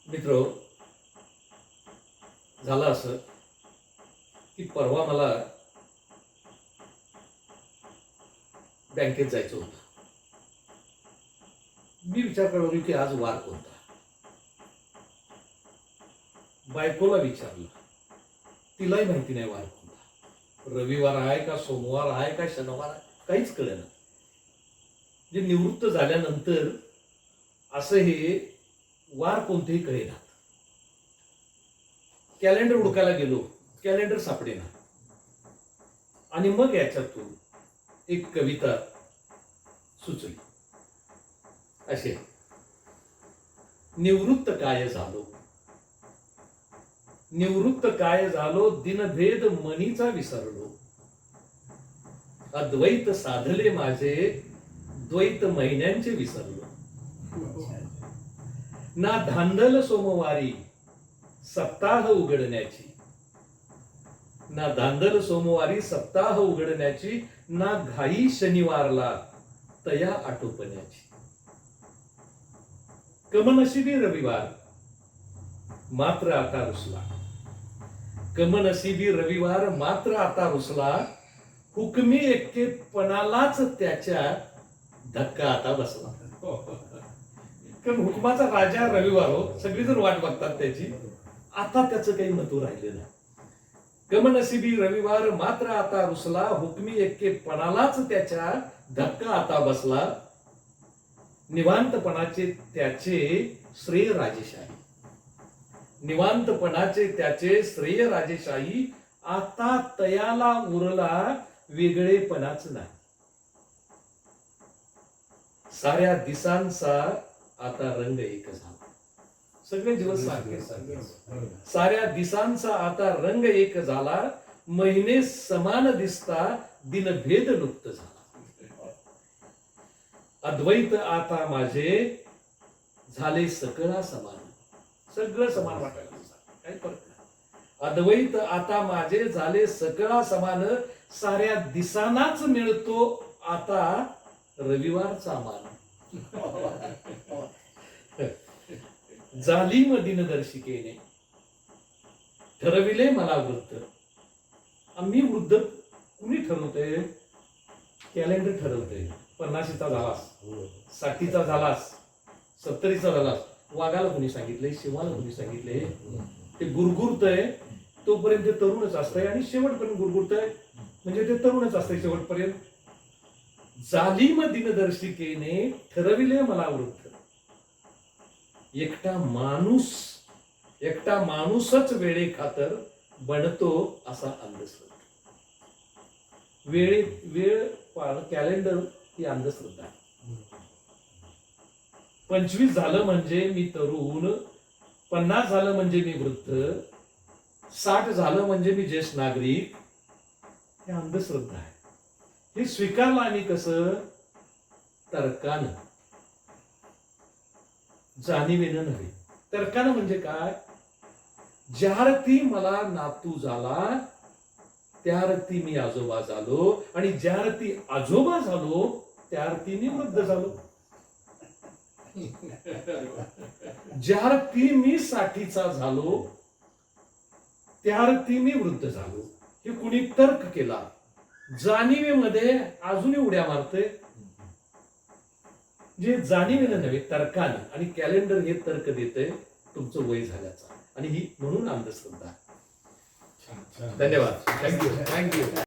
मित्र, झालं असं की परवा मला बँकेत जायचं होतं. मी विचार करत होतो की आज वार कोणता. बायकोला विचारलं, तिलाही माहिती नाही वार कोणता. रविवार आहे का, सोमवार आहे का, शनिवार आहे, काहीच कळेना. जे निवृत्त झाल्यानंतर असं हे वार कोणतेही कळेना. कॅलेंडर हुडकायला गेलो, कॅलेंडर सापडेना. आणि मग याच्यातून एक कविता सुचली असे. निवृत्त काय झालो, निवृत्त काय झालो, दिनभेद मनीचा विसरलो. अद्वैत साधले माझे, द्वैत महिन्यांचे विसरलो. ना धांदल सोमवारी सप्ताह उघडण्याची, ना धांदल सोमवारी सप्ताह उघडण्याची, ना घाई शनिवारला तया आटोपण्याची. कमनशिबी रविवार मात्र आता रुसला, कमनशिबी रविवार मात्र आता रुसला. हुकमी एक्केपणालाच त्याच्या धक्का आता बसला. कारण हुकमाचा राजा रविवार हो, सगळीजण वाट बघतात त्याची. आता त्याचं काही महत्व राहिलं नाही. कमनशिबी रविवार मात्र आता रुसला, हुकमी एक्केपणालाच त्याच्या धक्का आता बसला. निवांतपणाचे त्याचे श्रेय राजेशाही, निवांतपणाचे त्याचे श्रेय राजेशाही. आता तयाला उरला वेगळेपणाच नाही. साऱ्या दिसांचा आता रंग एक झाला. सगळे दिवस सारखे सारखे. साऱ्या दिसांचा आता रंग एक झाला. महिने समान दिसता, दिनभेद लुप्त झाला. अद्वैत आता माझे झाले सकळा समान. सगळं समान वाटायला काही फरक नाही. अद्वैत आता माझे झाले सकळा समान. साऱ्या दिसांनाच मिळतो आता रविवारचा मान. जालिम दिनदर्शिकेने ठरविले मला वृद्ध. आम्ही वृद्ध कुणी ठरवतोय? कॅलेंडर ठरवतोय. 50चा झालास, 60चा झालास, 70चा झालास. वाघाला कोणी सांगितलंय? शिवाला कोणी सांगितलंय? ते गुरगुरतय तोपर्यंत ते तरुणच असतंय आणि शेवटपर्यंत गुरगुरतय म्हणजे ते तरुणच असतंय शेवटपर्यंत. जालिम दिनदर्शिकेने ठरविले मला वृद्ध. एकटा माणूसच वेळे खातर बनतो असा अंधश्रद्धा. वेळ कॅलेंडर ही अंधश्रद्धा. 25 झालं म्हणजे मी तरुण, 50 झालं म्हणजे मी वृद्ध, 60 झालं म्हणजे मी ज्येष्ठ नागरिक. हे अंधश्रद्धा आहे. हे स्वीकारलं आणि कसं? तर्कानं, जाणीवेनं नव्हे. तर्कानं म्हणजे काय? ज्यारती मला नातू झाला त्यारती मी आजोबा झालो, आणि ज्यारती आजोबा झालो त्यारती मी वृद्ध झालो. ज्यारती मी 60चा झालो त्यारती मी वृद्ध झालो. हे कुणी तर्क केला. जाणीवेमध्ये अजूनही उड्या मारते. जे जाणीवेनं नव्हे तर्कानं. आणि कॅलेंडर हे तर्क देतंय तुमचं वय झाल्याचा. आणि ही म्हणून अंधश्रद्धा. धन्यवाद. थँक्यू.